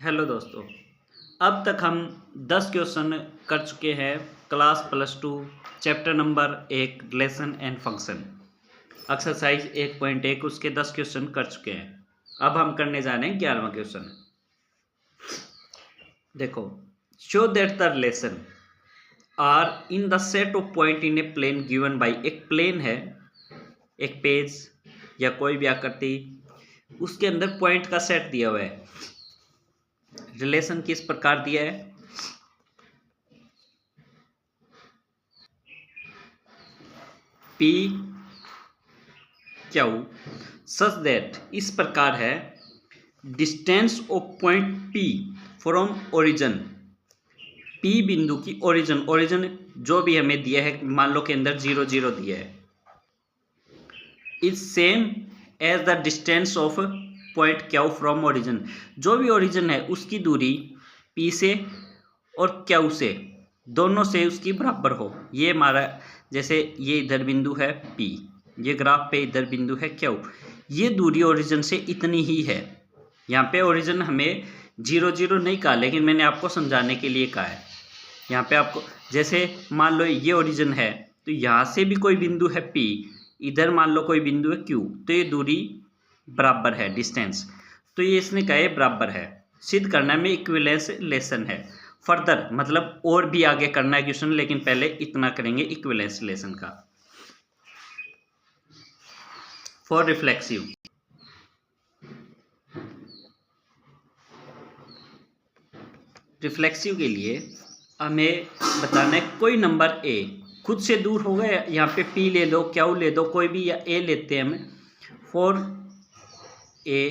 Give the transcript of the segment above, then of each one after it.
Hello दोस्तों। अब तक हम 10 क्वेश्चन कर चुके हैं class +2 chapter number 1 relation and function exercise 1.1 उसके 10 क्वेश्चन कर चुके हैं। अब हम करने जा रहे हैं 11वां क्वेश्चन। देखो, show that the relation R in the set of point in a plane given by. एक प्लेन है, एक पेज या कोई भी आकृति, उसके अंदर पॉइंट का सेट दिया हुआ है। रिलेशन किस प्रकार दिया है? P Q सच दैट, इस प्रकार है, distance of point P from origin. P बिंदु की ओरिजिन जो भी हमें दिया है, मान लो के अंदर 0 0 दिया है, is same as the distance of point Q from origin. जो भी ओरिजिन है उसकी दूरी P से और Q से, दोनों से उसकी बराबर हो। ये हमारा, जैसे ये इधर बिंदु है P, ये ग्राफ पे इधर बिंदु है Q, ये दूरी ओरिजिन से इतनी ही है। यहाँ पे ओरिजिन हमें 0 0 नहीं कहा, लेकिन मैंने आपको समझाने के लिए कहा है। यहाँ पे आपको, जैसे मान लो ये ओरिजिन है, तो यहाँ से भी कोई बिंदु है P, इधर मान लो कोई बिंदु है Q, तो ये दूरी बराबर है, डिस्टेंस। तो ये इसने कहा है बराबर है। सिद्ध करना में इक्विवेलेंस रिलेशन है। फर्दर मतलब और भी आगे करना है क्वेश्चन, लेकिन पहले इतना करेंगे इक्विवेलेंस रिलेशन का। फॉर रिफ्लेक्सिव, रिफ्लेक्सिव के लिए हमें बताना है कोई नंबर A खुद से दूर होगा, यहाँ पे P ले लो, Q ले दो, कोई भी, या A लेते हैं हम। फॉर A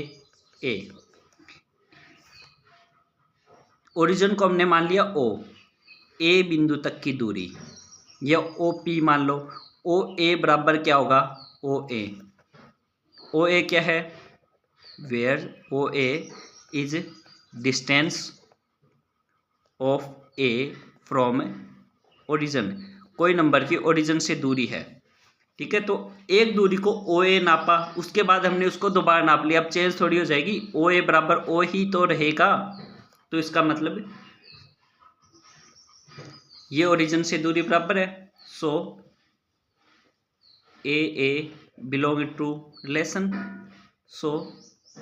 ओरिजिन को हमने मान लिया O, A बिंदु तक की दूरी, या OP मान लो। OA बराबर क्या होगा? OA क्या है? Where OA is distance of A from origin. कोई नंबर की ओरिजिन से दूरी है, ठीक है। तो एक दूरी को OA नापा, उसके बाद हमने उसको दोबारा नाप लिया। अब चेंज थोड़ी हो जाएगी, OA बराबर O ही तो रहेगा। तो इसका मतलब ये ओरिजिन से दूरी बराबर है। So AA belong to relation, so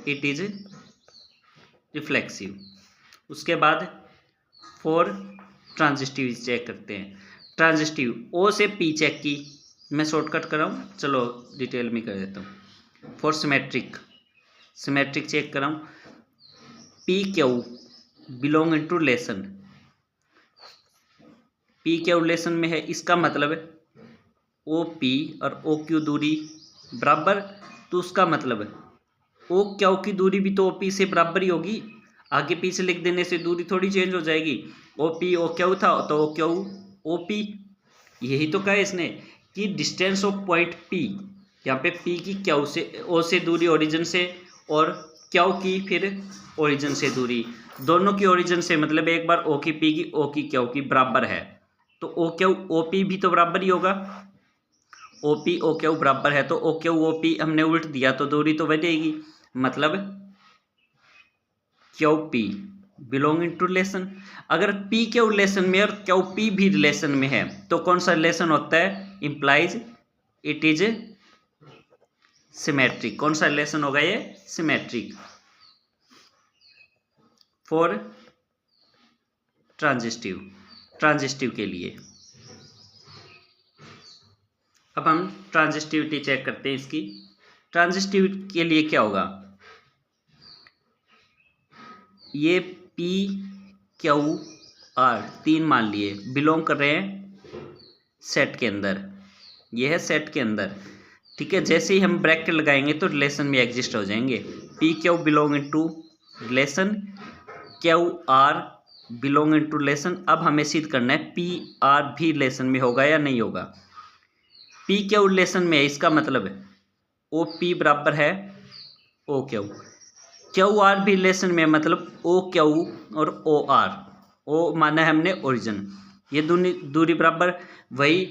it is reflexive. उसके बाद फॉर ट्रांजिस्टिव चेक करते हैं। ट्रांजिस्टिव O से P चेक की, मैं शॉर्टकट कराऊँ, चलो डिटेल में कर देता हूँ। फॉर सिमेट्रिक चेक कराऊँ, PQ belong to relation, PQ relation में है, इसका मतलब OP और OQ दूरी बराबर। तो उसका मतलब OQ की दूरी भी तो OP से बराबर ही होगी। आगे पीछे लिख देने से दूरी थोड़ी चेंज हो जाएगी। OP OQ था तो OQ OP। यही तो कहा इसने कि डिस्टेंस ऑफ पॉइंट P, यहाँ पे P की Q से, O से दूरी ओरिजिन से, और Q की फिर ओरिजिन से दूरी, दोनों की ओरिजिन से, मतलब एक बार O की P की, O की Q की बराबर है। तो OQ OP भी तो बराबर ही होगा। OP OQ बराबर है, तो OQ OP हमने उल्ट दिया तो दूरी तो बढ़ेगी। मतलब QP बिलोंगिंग टू रिलेशन। अगर PQ रिलेशन में और QP भी रिलेशन में है, तो कौन सा रिलेशन होता है? Implies it is symmetric. कौन सा रिलेशन होगा ये? सिमेट्रिक। फॉर ट्रांजिस्टिव के लिए अब हम ट्रांजिस्टिविटी चेक करते हैं इसकी। ट्रांजिस्टिव के लिए क्या होगा? ये PQ R तीन मान लिए बिलोंग कर रहे हैं सेट के अंदर, ये है सेट के अंदर, ठीक है। जैसे ही हम ब्रैकेट लगाएंगे तो रिलेशन में एग्जिस्ट हो जाएंगे। PQ belong to relation, QR belong to relation. अब हमें सिद्ध करना है PR भी रिलेशन में होगा या नहीं होगा। PQ रिलेशन में है, इसका मतलब है OP बराबर है OQ। QR भी रिलेशन में, मतलब OQ और OR, O माना है हमने ओरिजिन, ये दूरी बराबर। वही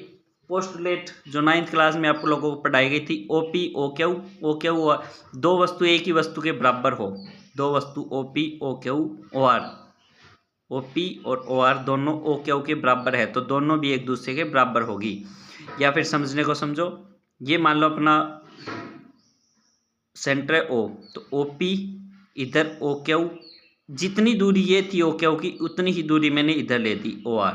पोस्टुलेट जो 9th क्लास में आप लोगों को पढ़ाई गई थी, OP OQ, OQ दो वस्तु एक ही वस्तु के बराबर हो, दो वस्तु OP OQ OR, OP और OR दोनों OQ के बराबर है तो दोनों भी एक दूसरे के बराबर होगी। या फिर समझने को समझो, ये मान लो अपना सेंटर है O, तो OP इधर OQ, जितनी दूरी ये थी OQ की उतनी ही दूरी मैंने इधर ले दी OR।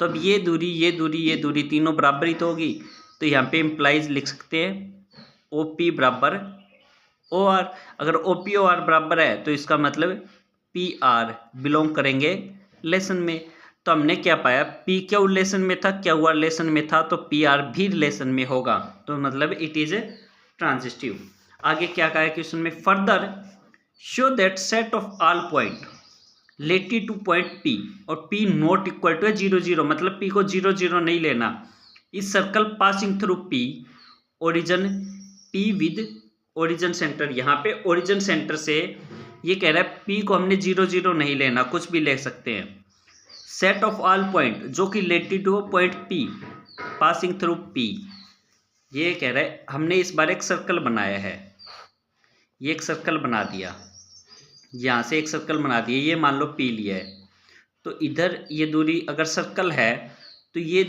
तो अब ये दूरी तीनों बराबर ही तो होगी, तो यहाँ पे इम्प्लाइज लिख सकते हैं OP बराबर OR। अगर OP OR बराबर है तो इसका मतलब PR बिलोंग करेंगे रिलेशन में। तो हमने क्या पाया, PQ रिलेशन में था, QR रिलेशन में था, तो PR भी रिलेशन में होगा, तो मतलब इट इज ट्रांजिस्टिव। आगे क्या कहा है क्वेश्चन में, further show that set of all point related two point P और P नॉट इक्वल टू 0 0, मतलब P को 0 0 नहीं लेना। इस circle passing through P origin P with origin centre, यहाँ पे ओरिजिन सेंटर से ये कह रहा है P को हमने 0 0 नहीं लेना, कुछ भी ले सकते हैं। सेट ऑफ ऑल पॉइंट जो कि related two point P passing through P, ये कह रहा है हमने इस बार एक सर्कल बनाया है, ये एक सर्कल बना दिया, यहाँ से एक सर्कल बना दिया, ये मान लो P लिया है, तो इधर ये दूरी अगर सर्कल है तो ये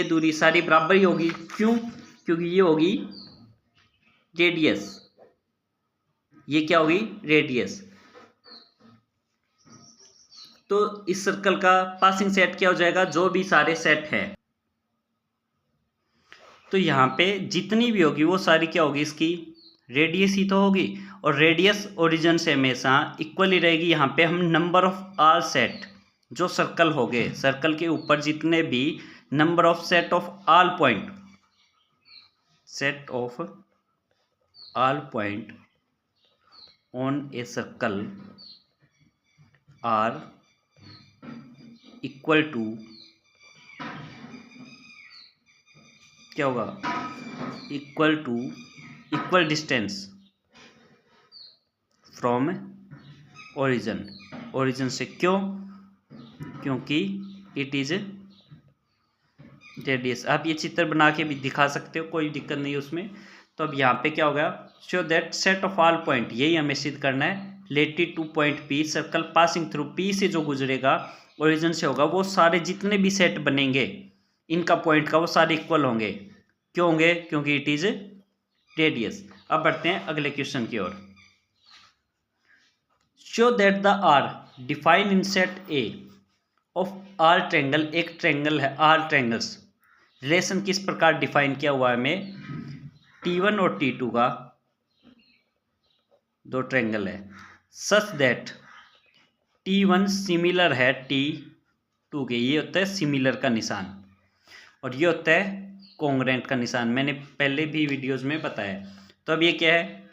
दूरी सारी बराबर ही होगी। क्यों? क्योंकि ये होगी रेडियस, ये क्या होगी रेडियस। तो इस सर्कल का पासिंग सेट क्या हो जाएगा, जो भी सारे सेट हैं, तो यहाँ पे जितनी भी होगी वो सारी क्या होगी, इसकी रेडियस ही तो होगी, और रेडियस ओरिजिन से हमेशा इक्वल ही रहेगी। यहाँ पे हम नंबर ऑफ ऑल सेट जो सर्कल हो गए, सर्कल के ऊपर जितने भी number of set of all point, set of all point on a circle are equal to क्या होगा, इक्वल डिस्टेंस फ्रॉम ओरिजिन से। क्यों? क्योंकि इट इज रेडियस। आप ये चित्र बना के भी दिखा सकते हो, कोई दिक्कत नहीं है उसमें। तो अब यहाँ पे क्या होगा, show that set of all point, यही हमें सिद्ध करना है, related two point P circle passing through P से जो गुजरेगा ओरिजिन से होगा, वो सारे जितने भी सेट बनेंगे इनका पॉइंट का वो सारे इक्वल होंगे। क्यों होंगे? क्योंकि इट इज रेडियस। अब बढ़ते हैं अगले क्वेश्चन की ओर। Show that the R define in set A of R triangle, एक ट्रेंगल है आर ट्रेंगल्स, रिलेशन किस प्रकार डिफाइन किया हुआ है हमें, T1 और T2 का दो ट्रेंगल है, सच दैट T1 सिमिलर है T2 के, ये होता है सिमिलर का निशान, और ये होता है कॉन्ग्रुएंट का निशान, मैंने पहले भी वीडियोस में बताया। तो अब ये क्या है,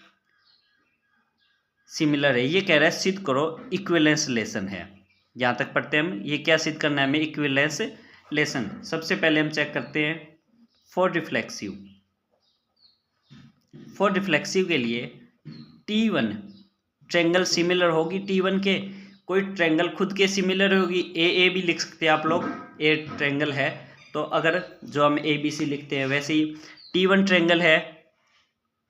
सिमिलर है, ये कह रहा है सिद्ध करो इक्विवेलेंस रिलेशन है। यहाँ तक पढ़ते हैं हम, ये क्या सिद्ध करना है हमें, इक्विवेलेंस रिलेशन। सबसे पहले हम चेक करते हैं फॉर रिफ्लेक्सिव के लिए T1 ट्रेंगल सिमिलर होगी T1 के, कोई ट्रेंगल खुद के सिमिलर होगी, ए भी लिख सकते हैं आप लोग, ए ट्रेंगल है तो अगर जो हम ABC लिखते हैं वैसे ही T1 ट्रेंगल है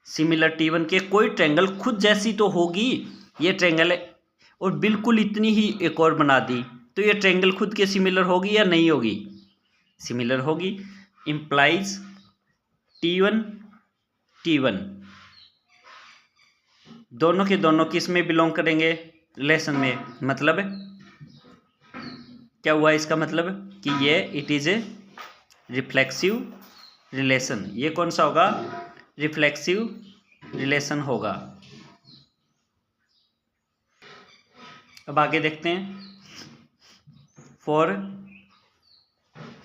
सिमिलर T1 के, कोई ट्रेंगल खुद जैसी तो होगी, ये ट्रेंगल है और बिल्कुल इतनी ही एक और बना दी, तो ये ट्रेंगल खुद के सिमिलर होगी या नहीं होगी, सिमिलर होगी। इम्प्लाइज T1 दोनों के दोनों किस में बिलोंग करेंगे, रिलेशन में, मतलब क्या हुआ इसका मतलब कि ये it is a reflexive relation, ये कौन सा होगा, रिफ्लेक्सिव रिलेशन होगा। अब आगे देखते हैं फॉर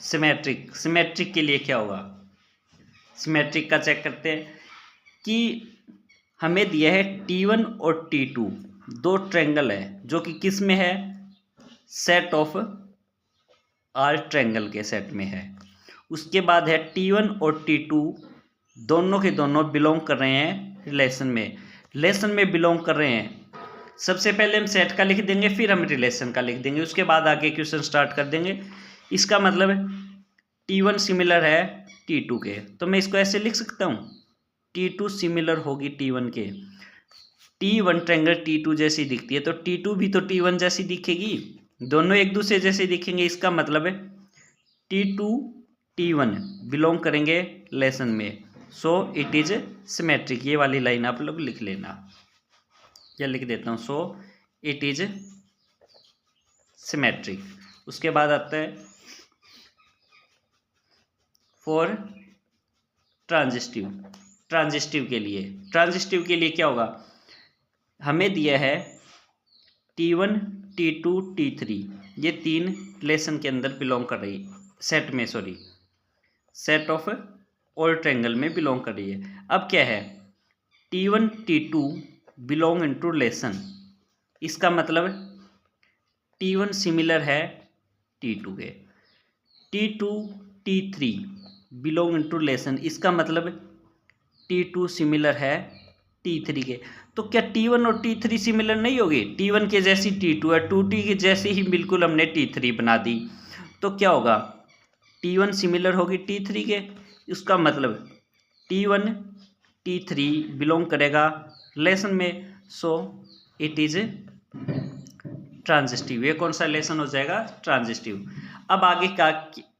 सिमेट्रिक के लिए क्या होगा, सिमेट्रिक का चेक करते हैं कि हमें दिया है T1 और T2 दो ट्रेंगल है जो कि किस में है, सेट ऑफ आर ट्रेंगल के सेट में है। उसके बाद है T1 और T2 दोनों के दोनों बिलोंग कर रहे हैं रिलेशन में बिलोंग कर रहे हैं। सबसे पहले हम सेट का लिख देंगे, फिर हम रिलेशन का लिख देंगे, उसके बाद आगे क्वेश्चन स्टार्ट कर देंगे। इसका मतलब T1 सिमिलर है T2 के, तो मैं इसको ऐसे लिख सकता हूँ, T2 सिमिलर होगी T1 के, T1 ट्रायंगल T2 जैसी दिखती है तो T2 भी तो T1 जैसी दिखेगी, दोनों एक दूसरे जैसे दिखेंगे। इसका मतलब है T2 T1 बिलोंग करेंगे लेसन में, सो इट इज सिमेट्रिक। ये वाली लाइन आप लोग लिख लेना, या लिख देता हूँ, सो इट इज सिमेट्रिक। उसके बाद आता है फॉर ट्रांजिस्टिव। ट्रांजिस्टिव के लिए क्या होगा, हमें दिया है T1 T2 T3, ये तीन रिलेशन के अंदर बिलोंग कर रही है, सेट ऑफ ऑल ट्रायंगल में बिलोंग कर रही है। अब क्या है, T1 T2 belong into relation, इसका मतलब T1 सिमिलर है T2 के, T2 T3 belong into relation, इसका मतलब T2 सिमिलर है T3 के। तो क्या T1 और T3 सिमिलर नहीं होगी, T1 के जैसी T2 है, 2T के जैसे ही बिल्कुल हमने T3 बना दी, तो क्या होगा, T1 सिमिलर होगी T3 के, इसका मतलब T1 T3 बिलोंग करेगा रिलेशन में, सो इट इज ट्रांजिस्टिव। ये कौन सा रिलेशन हो जाएगा, ट्रांजिस्टिव। अब आगे का,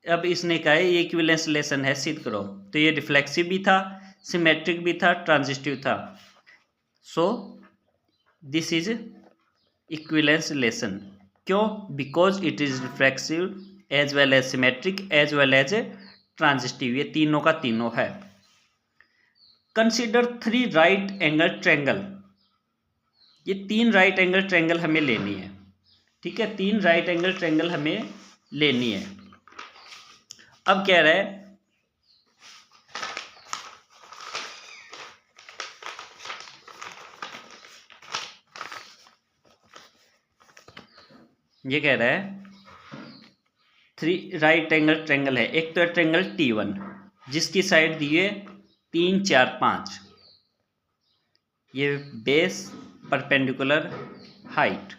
अब इसने कहा है ये इक्विवेलेंस रिलेशन है, सिद्ध करो। तो ये रिफ्लेक्सिव भी था, सिमेट्रिक भी था, ट्रांजिस्टिव था, so this is equivalence relation. क्यों, because it is reflexive as well as symmetric as well as transitive, ये तीनों का तीनों है। कंसिडर 3 राइट एंगल ट्रायंगल, ये 3 राइट एंगल ट्रायंगल हमें लेनी है, ठीक है, 3 राइट एंगल ट्रायंगल हमें लेनी है। अब कह रहा है ये कह रहा है 3 राइट एंगल ट्रायंगल है। एक तो है ट्रायंगल T1 जिसकी साइड दी है 3 4 5, ये बेस परपेंडिकुलर हाइट,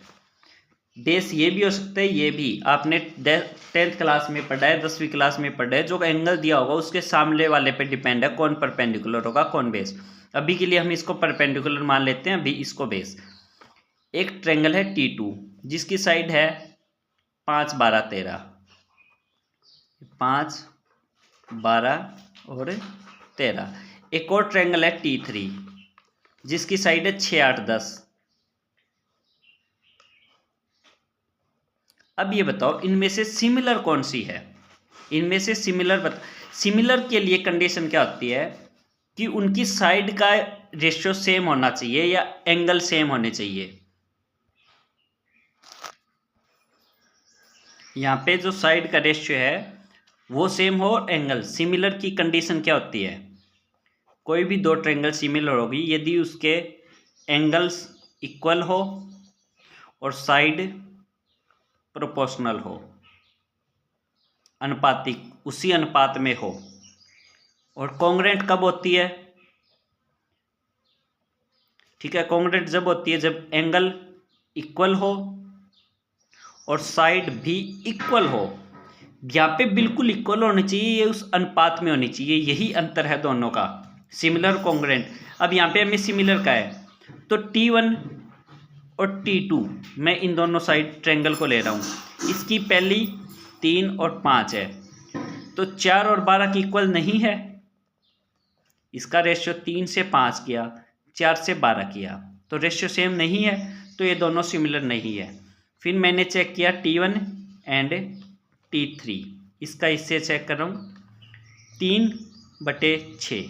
बेस ये भी हो सकता है, ये भी आपने 10th क्लास में पढ़ा है, 10वीं क्लास में पढ़ा है, जो एंगल दिया होगा उसके सामने वाले पे डिपेंड है कौन परपेंडिकुलर होगा कौन बेस। अभी के लिए हम इसको परपेंडिकुलर मान लेते हैं, अभी इसको बेस। एक ट्रायंगल है T2 जिसकी साइड है 5 12 13, 5 12 और 13। एक और ट्रायंगल है T3 जिसकी साइड है 6 8 10। अब ये बताओ इनमें से सिमिलर कौन सी है, इनमें से सिमिलर सिमिलर के लिए कंडीशन क्या होती है कि उनकी साइड का रेशियो सेम होना चाहिए या एंगल सेम होने चाहिए। यहाँ पे जो साइड का रेशियो है वो सेम हो, एंगल सिमिलर की कंडीशन क्या होती है, कोई भी दो ट्रायंगल सिमिलर होगी यदि उसके एंगल्स इक्वल हो और साइड प्रोपोर्शनल हो, अनुपातिक उसी अनुपात में हो। और कॉन्ग्रुएंट कब होती है, ठीक है, कॉन्ग्रुएंट जब होती है जब एंगल इक्वल हो और साइड भी इक्वल हो। यहाँ पे बिल्कुल इक्वल होनी चाहिए, ये उस अनुपात में होनी चाहिए, यही अंतर है दोनों का, सिमिलर कॉन्ग्रुएंट। अब यहाँ पे हमें सिमिलर का है तो T1 और T2 मैं इन दोनों साइड ट्रायंगल को ले रहा हूँ, इसकी पहली 3 और 5 है तो 4 और 12 की इक्वल नहीं है, इसका रेशियो 3 से 5 किया, 4 से 12 किया, तो रेशियो सेम नहीं है, तो ये दोनों सिमिलर नहीं है। फिर मैंने चेक किया T1 एंड T3, इसका इससे चेक कर रहा हूँ 3/6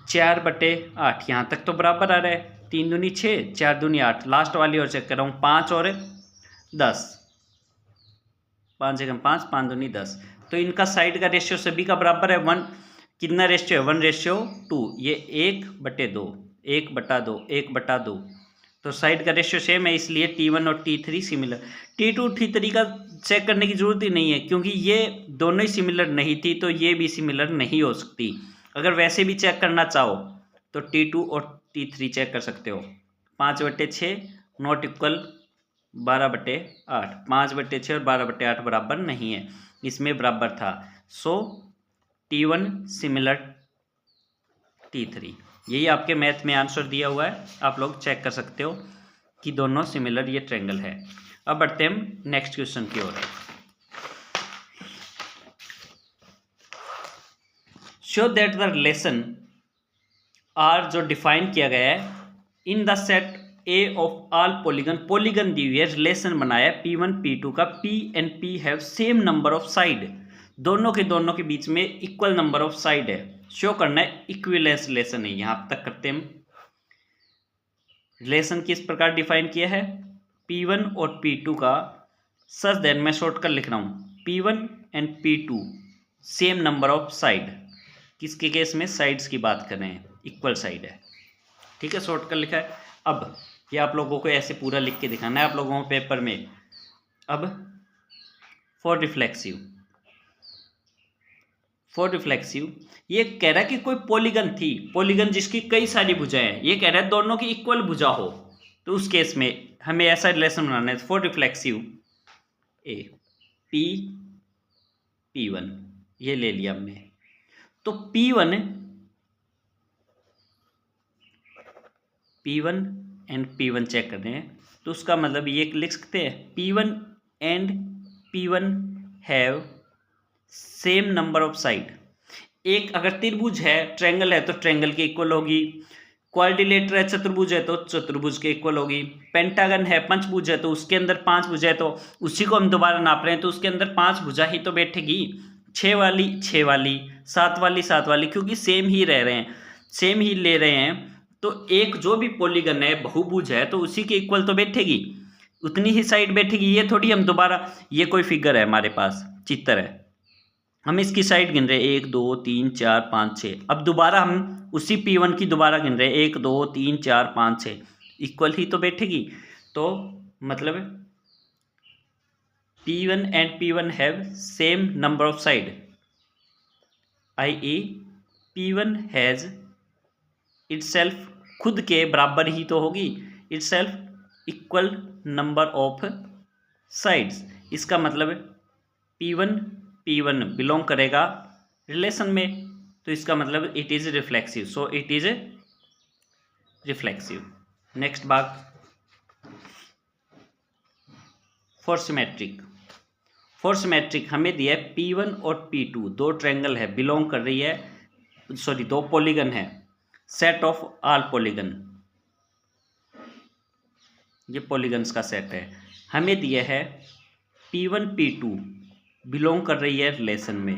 4/8, यहाँ तक तो बराबर आ रहा है, 3 दूनी 6 4 दूनी 8। लास्ट वाली और चेक कर रहा हूँ 5 और 10, 5 एकम 5 5 दूनी 10, तो इनका साइड का रेशियो सभी का बराबर है 1। कितना रेशियो है, 1:2, ये 1/2 1/2 1/2, तो साइड का रेशियो सेम है, इसलिए T1 और T3 सिमिलर। T2 T3 का चेक करने की जरूरत ही नहीं है क्योंकि ये दोनों ही सिमिलर नहीं थी तो ये भी सिमिलर नहीं हो सकती। अगर वैसे भी चेक करना चाहो तो T2 और T3 चेक कर सकते हो। 5/6 नॉट इक्वल 12/8, 5/6 और 12/8 बराबर नहीं है, इसमें बराबर था, सो T1 सिमिलर T3। यही आपके मैथ में आंसर दिया हुआ है, आप लोग चेक कर सकते हो कि दोनों सिमिलर ये ट्रायंगल है। अब बढ़ते हैं हम नेक्स्ट क्वेश्चन की ओर। Show that the relation R जो डिफाइन किया गया है in the set A of all polygon, polygon दी हुई है, रिलेशन बनाया P1 P2 का, P and P have same number of side, दोनों के बीच में इक्वल नंबर ऑफ साइड है, शो करना है इक्विवेलेंस रिलेशन है। यहां तक करते हैं हम। रिलेशन किस प्रकार डिफाइन किया है P1 और P2 का, सच दैट, मैं शॉर्ट कर लिख रहा हूं, P1 and P2 same number of side, किसके केस में, साइड्स की बात कर रहे हैं, इक्वल साइड है, ठीक है, शॉर्ट कर लिखा है। अब ये आप लोगों को ऐसे पूरा लिख के दिखाना है आप लोगों को पेपर में। अब फॉर रिफ्लेक्सिव ये कह रहा है कि कोई पॉलीगन थी, पॉलीगन जिसकी कई सारी भुजाएं हैं, ये कह रहा है दोनों की इक्वल भुजा हो, तो उस केस में हमें ऐसा रिलेशन बनाना है। फॉर रिफ्लेक्सिव ए P1 ये ले लिया हमने, तो P1 एंड P1 चेक कर रहे हैं, तो उसका मतलब ये लिख सकते हैं P1 and P1 have same number of side. एक अगर त्रिभुज है, ट्रायंगल है, तो ट्रायंगल के इक्वल होगी, क्वाड्रिलेटर है, चतुर्भुज है, तो चतुर्भुज के इक्वल होगी, पेंटागन है, पंचभुज है, तो उसके अंदर 5 भुजा है, तो उसी को हम दोबारा नाप रहे हैं, तो उसके अंदर 5 भुजा ही तो बैठेगी, 6 वाली 6 वाली, 7 वाली 7 वाली, क्योंकि सेम ही रह रहे हैं, सेम ही ले रहे हैं, तो एक जो भी पॉलीगन है, बहुभुज है, तो उसी के इक्वल तो बैठेगी, उतनी ही साइड बैठेगी। ये थोड़ी हम दोबारा, ये कोई फिगर है हमारे पास, चित्र है, हम इसकी साइड गिन रहे हैं 1 2 3 4 5 6, अब दोबारा हम उसी P1 की दोबारा गिन रहे हैं 1 2 3 4 5 6, इक्वल ही तो बैठेगी। तो मतलब P1 and P1 have same number of side, i.e. P1 has itself, खुद के बराबर ही तो होगी, itself equal number of sides. इसका मतलब P1 बिलोंग करेगा रिलेशन में, तो इसका मतलब it is reflexive, so it is reflexive. Next भाग फॉर सिमेट्रिक हमें दिया है P1 और P2 दो ट्रायंगल है, बिलोंग कर रही है, सॉरी दो पॉलीगन है, सेट ऑफ ऑल पॉलीगन, ये पॉलीगन्स का सेट है, हमें दिया है P1 P2 बिलोंग कर रही है रिलेशन में,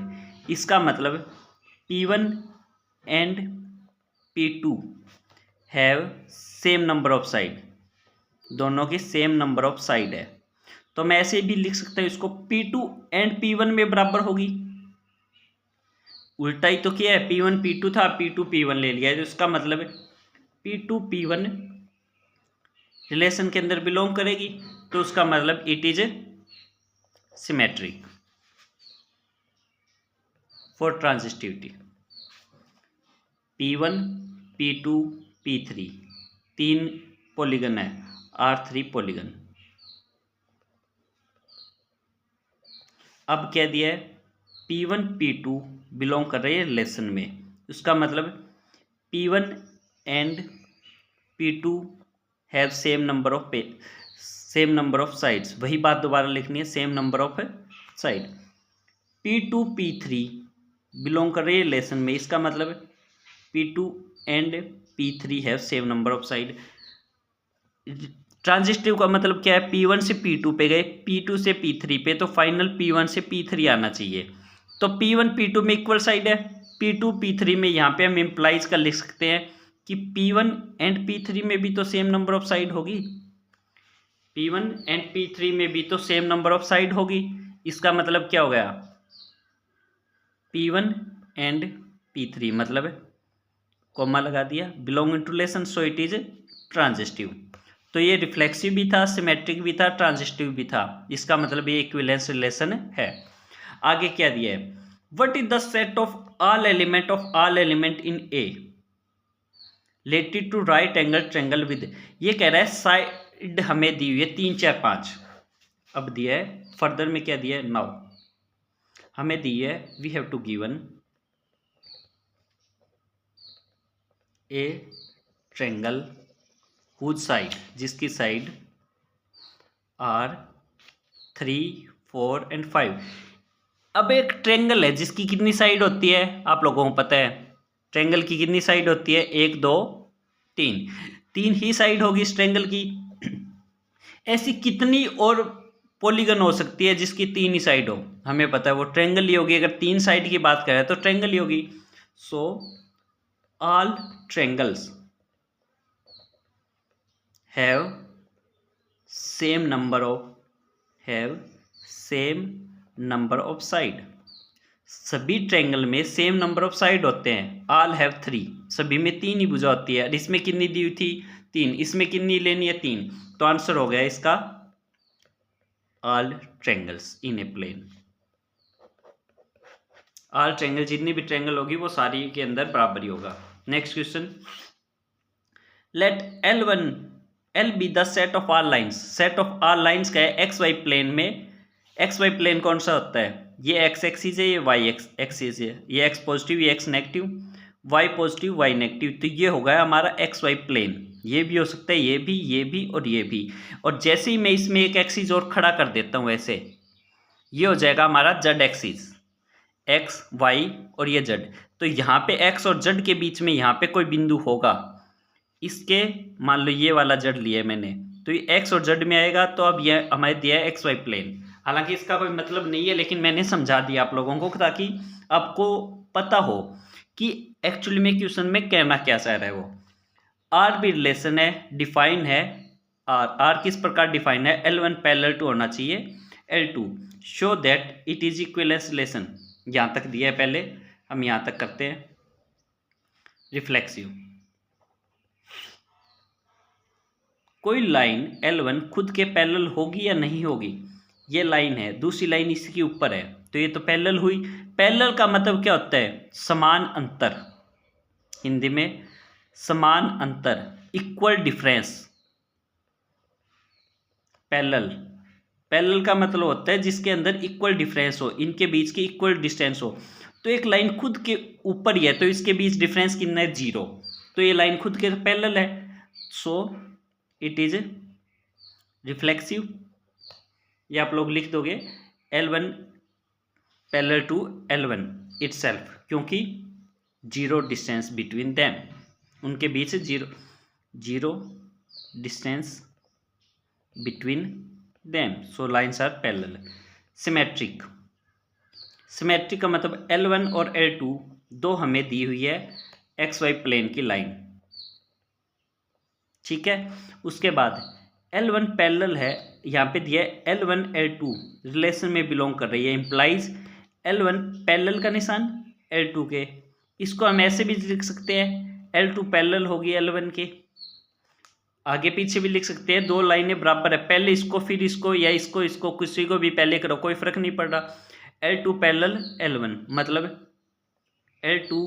इसका मतलब P1 and P2 have same number of side, दोनों की सेम नंबर ऑफ साइड है, तो मैं ऐसे भी लिख सकता हूँ इसको P2 एंड P1 में बराबर होगी, उल्टा ही तो किया है, P1 P2 था, P2 P1 ले लिया है, तो इसका मतलब P2 P1 रिलेशन के अंदर बिलोंग करेगी, तो उसका मतलब it is symmetric. For transitivity P1 P2 P3 तीन पॉलीगन है, R3 पॉलीगन। अब क्या दिया है P1 P2 बिलोंग कर रही है रिलेशन में, उसका मतलब P1 and P2 have same number of sides, वही बात दोबारा लिखनी है, same number of side. P2 P3 belong कर रही है रिलेशन में, इसका मतलब P2 and P3 have same number of side. Transitive का मतलब क्या है, P1 से P2 पे गए, P2 से P3 पे, तो फाइनल P1 से P3 आना चाहिए, तो P1 P2 में इक्वल साइड है, P2 P3 में यहाँ पे हम इम्प्लाइज कर लिख सकते हैं कि P1 एंड P3 में भी तो सेम नंबर ऑफ साइड होगी, P1 एंड P3 में भी तो सेम नंबर ऑफ साइड होगी, इसका मतलब क्या हो गया P1 एंड P3 मतलब कॉमा लगा दिया, belonging to relation, so it is transitive. तो ये रिफ्लेक्सिव भी था, सिमेट्रिक भी था, ट्रांजिस्टिव भी था, इसका मतलब ये इक्विवेलेंस रिलेशन है। आगे क्या दिया है, what is the set of all element in A related to right angle triangle with, ये कह रहा है साइड हमें दी हुई है 3 4 5, अब दिया है फर्दर में क्या दिया है, नाउ हमें दी है we have to given a triangle whose side, जिसकी साइड आर 3, 4 एंड 5। अब एक ट्रेंगल है जिसकी कितनी साइड होती है, आप लोगों को पता है ट्रेंगल की कितनी साइड होती है, 1, 2, 3, 3 ही साइड होगी इस ट्रेंगल की। ऐसी कितनी और पॉलीगन हो सकती है जिसकी 3 ही साइड हो, हमें पता है वो ट्रेंगल ही होगी। अगर 3 साइड की बात करें तो ट्रेंगल ही होगी। So all triangles have same number of side. सभी ट्रायंगल में सेम नंबर ऑफ साइड होते हैं। ऑल हैव 3, सभी में 3 ही भुजा होती है। और इसमें कितनी दी हुई थी, 3, इसमें कितनी लेनी है, 3। तो आंसर हो गया इसका all triangles in a plane. All triangle, जितनी भी ट्रायंगल होगी वो सारी के अंदर बराबर ही होगा। Next question, let L be the set of all lines. Set of all lines का है एक्स वाई प्लेन में। एक्स वाई प्लेन कौन सा होता है, ये एक्स एक्सिस है, ये वाई एक्सिस है, ये एक्स पॉजिटिव, ये X negative, Y positive, Y negative. तो ये हो गया हमारा एक्स वाई प्लेन। ये भी हो सकता है, ये भी और ये भी। और जैसे ही मैं इसमें एक एक्सिस और खड़ा कर देता हूँ ऐसे, ये हो जाएगा हमारा जेड एक्सिस, एक्स वाई और ये जेड। तो यहाँ पे एक्स और जेड के बीच में यहाँ पे कोई बिंदु होगा, इसके मान लो ये वाला जेड लिया है मैंने, तो ये एक्स और जेड में आएगा। तो अब ये हमारे दिया है एक्स वाई प्लेन। हालांकि इसका कोई मतलब नहीं है, लेकिन मैंने समझा दिया आप लोगों को ताकि आपको पता हो कि एक्चुअली में क्वेश्चन में कहना क्या चाह रहा है वो। आर भी रिलेशन है, डिफाइन है। आर किस प्रकार डिफाइन है, L1 पैरेलल टू होना चाहिए L2, show that it is equivalence relation. यहाँ तक दिया है, पहले हम यहाँ तक करते हैं। रिफ्लेक्सिव, कोई लाइन L1 खुद के पैरेलल होगी या नहीं होगी। ये लाइन है, दूसरी लाइन इसके ऊपर है, तो ये तो पैरेलल हुई। पैरेलल का मतलब क्या होता है, समान अंतर, हिंदी में समान अंतर, इक्वल डिफरेंस। पैरेलल का मतलब होता है जिसके अंदर इक्वल डिफरेंस हो, इनके बीच की इक्वल डिस्टेंस हो। तो एक लाइन खुद के ऊपर ही है, तो इसके बीच डिफरेंस कितना है, 0। तो ये लाइन खुद के पैरेलल है, सो इट इज रिफ्लेक्सिव। ये आप लोग लिख दोगे L1 parallel to L1 itself, क्योंकि 0 डिस्टेंस बिटवीन देम, उनके बीच 0 distance between them, so lines are parallel. Symmetric, symmetric का मतलब L1 और L2 दो हमें दी हुई है एक्स वाई प्लेन की लाइन, ठीक है। उसके बाद L1 पैरेलल है, यहाँ पे दिया है L1 L2 रिलेशन में बिलोंग कर रही है, इम्प्लाइज L1 पैरेलल का निशान L2 के। इसको हम ऐसे भी लिख सकते हैं, L2 पैरेलल होगी L1 के। आगे पीछे भी लिख सकते हैं, दो लाइनें बराबर है, पहले इसको फिर इसको, या इसको किसी को भी पहले करो, कोई फर्क नहीं पड़ रहा। L2 पैरेलल L1 मतलब L2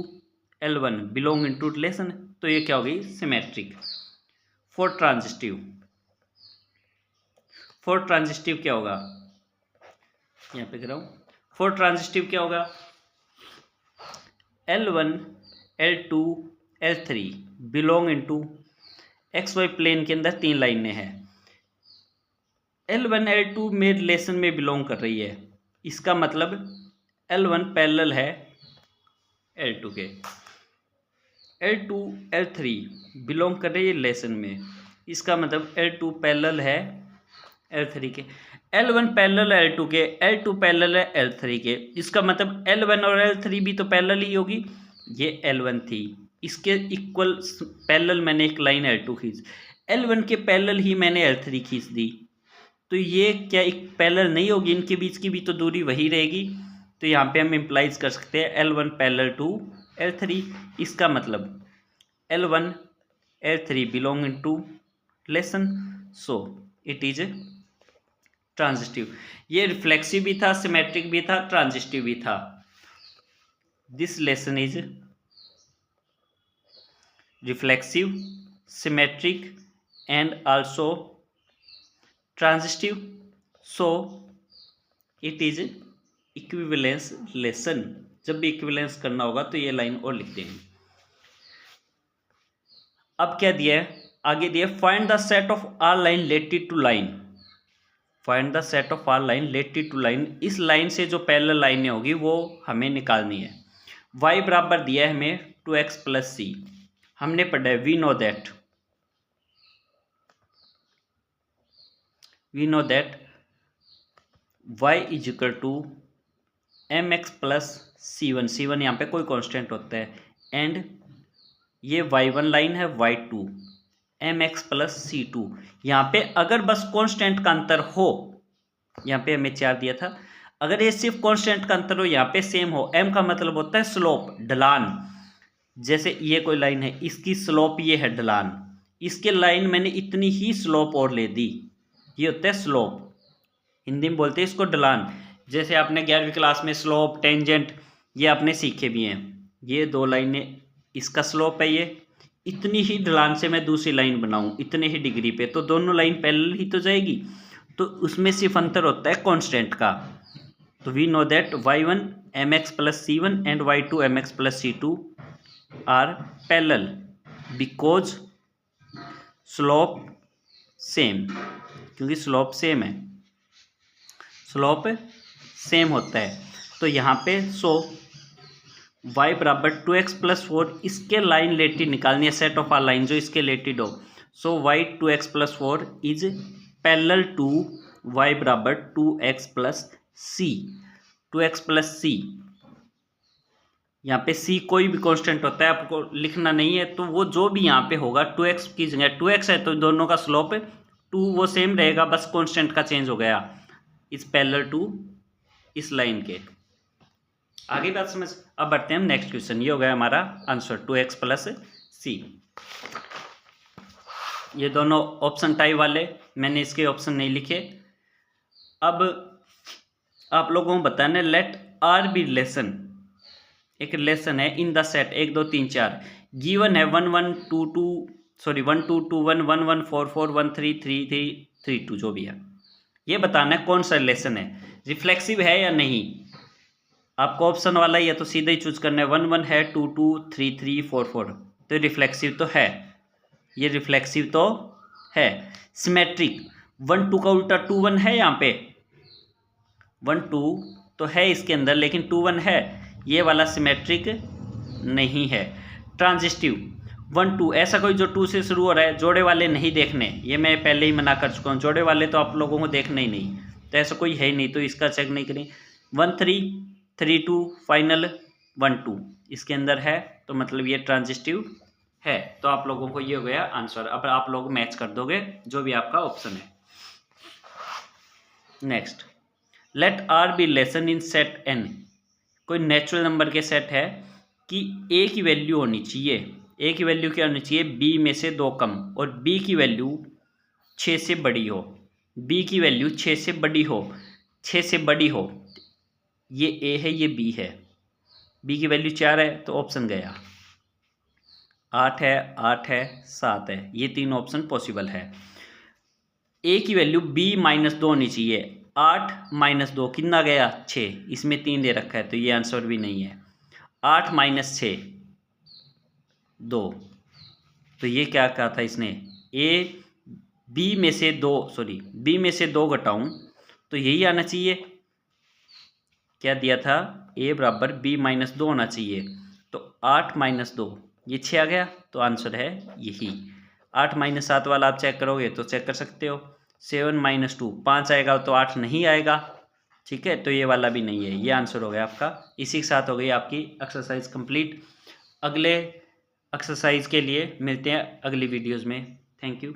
L1 belong into relation, तो ये क्या होगी, सिमेट्रिक। फॉर ट्रांजिस्टिव क्या होगा, यहाँ पे कराऊं, फॉर ट्रांजिस्टिव क्या होगा, L1 L2 L3 belong into X Y plane के अंदर 3 लाइनें हैं, L1 L2 में रिलेशन में बिलोंग कर रही है। इसका मतलब L1 पैरेलल है L2 के, L2 L3 बिलोंग कर रही है रिलेशन में। इसका मतलब L2 पैरेलल है L3 के, L1 पैरेलल है L2 के, L2 पैरेलल है L3 के। इसका मतलब L1 और L3 भी तो पैरेलल ही होगी। ये L1 थी, इसके इक्वल पैरेलल मैंने एक लाइन L2 खींच, L1 के पैरेलल ही मैंने L3 खींच दी, तो ये क्या एक पैरेलल नहीं होगी, इनके बीच की भी तो दूरी वही रहेगी। तो यहाँ पे हम इम्प्लाइज कर सकते हैं L1 पैरेलल टू L3। इसका मतलब L1 L3 belong into relation, so it is transitive. ये रिफ्लेक्सिव भी था, सिमेट्रिक भी था, ट्रांजिस्टिव भी था। This relation is reflexive, symmetric and also transitive, so it is equivalence relation। जब भी इक्विवेलेंस करना होगा तो ये लाइन और लिख देंगे। अब क्या दिया है, आगे दिया find the set of R line related to line, find the set of R line related to line, इस लाइन से जो पैरेलल लाइनें होगी वो हमें निकालनी है। y बराबर दिया है हमें 2x प्लस सी, हमने पढ़ा है we know that y is equal to M X plus C one, C one यहाँ पे कोई कांस्टेंट होता है, एंड ये y1 लाइन है, y2 M X plus C two. यहाँ पे अगर बस कांस्टेंट का अंतर हो, यहाँ पे हमें 4 दिया था, अगर ये सिर्फ कांस्टेंट का अंतर हो, यहाँ पे सेम हो, m का मतलब होता है स्लोप, ढलान। जैसे ये कोई लाइन है, इसकी स्लोप ये है ढलान, इसके लाइन मैंने इतनी ही स्लोप और ले दी, ये होता है स्लोप, हिंदी में बोलते हैं इसको ढलान। जैसे आपने 11वीं क्लास में स्लोप, टेंजेंट ये आपने सीखे भी हैं। ये दो लाइनें, इसका स्लोप है, ये इतनी ही ढलान से मैं दूसरी लाइन बनाऊं इतने ही डिग्री पे, तो दोनों लाइन पैरेलल ही तो जाएगी, तो उसमें सिर्फ अंतर होता है कांस्टेंट का। तो we know that y1 mx plus c1 and y2 mx plus c2 are parallel because slope same, क्योंकि स्लोप सेम है, स्लोप सेम होता है। तो यहाँ पे सो y बराबर 2x प्लस 4, इसके लाइन रिलेटेड निकालनी है, सेट ऑफ आर लाइन जो इसके रिलेटेड हो। So y 2x plus 4 is parallel to y बराबर 2x plus c, 2x plus c। यहाँ पे c कोई भी कांस्टेंट होता है, आपको लिखना नहीं है, तो वो जो भी यहाँ पे होगा 2x की जगह 2x है तो दोनों का स्लोप 2 वो सेम रहेगा, बस कांस्टेंट का चेंज हो गया, इज पैरेलल टू इस लाइन के। आगे बात समझ। अब बढ़ते हैं हम नेक्स्ट क्वेश्चन, ये हो गया हमारा आंसर 2x प्लस सी। ये दोनों ऑप्शन टाइप वाले, मैंने इसके ऑप्शन नहीं लिखे। अब आप लोगों को बताना, लेट आर बी रिलेशन, एक रिलेशन है इन द सेट 1 2 3 4, गिवन है 1 1 2 2 सॉरी 1 2 2 1 1 1 4 4 1 3 3 3 3 2 जो भी है, ये बताना है कौन सा रिलेशन है, रिफ्लेक्सिव है या नहीं। आपको ऑप्शन वाला ही है तो सीधा ही चूज करना है, 1 1 है, 2 2 3 3 4 4, तो रिफ्लेक्सिव तो है, ये रिफ्लेक्सिव तो है। सिमेट्रिक 1 2 का उल्टा 2 1 है, यहाँ पे 1 2 तो है इसके अंदर, लेकिन 2 1 है, ये वाला सिमेट्रिक नहीं है। ट्रांजिस्टिव 1 2, ऐसा कोई जो 2 से शुरू हो रहा है, जोड़े वाले नहीं देखने, ये मैं पहले ही मना कर चुका हूँ, जोड़े वाले तो आप लोगों को देखने ही नहीं, तो ऐसा कोई है ही नहीं, तो इसका चेक नहीं करें। 1 3 3 2 फाइनल 1 2 इसके अंदर है, तो मतलब ये ट्रांजिस्टिव है, तो आप लोगों को ये हो गया आंसर। अब आप लोग मैच कर दोगे जो भी आपका ऑप्शन है। Next, let R be relation in set N, कोई नेचुरल नंबर के सेट है कि ए की वैल्यू होनी चाहिए, ए की वैल्यू क्या होनी चाहिए, बी में से 2 कम, और बी की वैल्यू 6 से बड़ी हो, बी की वैल्यू 6 से बड़ी हो, 6 से बड़ी हो, ये ए है ये बी है, बी की वैल्यू 4 है तो ऑप्शन गया, 8 है 8 है 7 है, ये 3 ऑप्शन पॉसिबल है। ए की वैल्यू बी माइनस 2 होनी चाहिए, 8 माइनस 2 कितना गया 6, इसमें 3 दे रखा है तो ये आंसर भी नहीं है। 8 माइनस 6 2, तो ये क्या कहा था इसने, ए बी में से 2 सॉरी बी में से 2 घटाऊं तो यही आना चाहिए, क्या दिया था, ए बराबर बी माइनस 2 होना चाहिए, तो 8 माइनस 2 ये 6 आ गया, तो आंसर है यही। 8 माइनस 7 वाला आप चेक करोगे तो चेक कर सकते हो, 7 माइनस 2 5 आएगा तो 8 नहीं आएगा, ठीक है, तो ये वाला भी नहीं है, ये आंसर हो गया आपका। इसी के साथ हो गई आपकी एक्सरसाइज कंप्लीट। अगले एक्सरसाइज के लिए मिलते हैं अगली वीडियोज़ में। Thank you.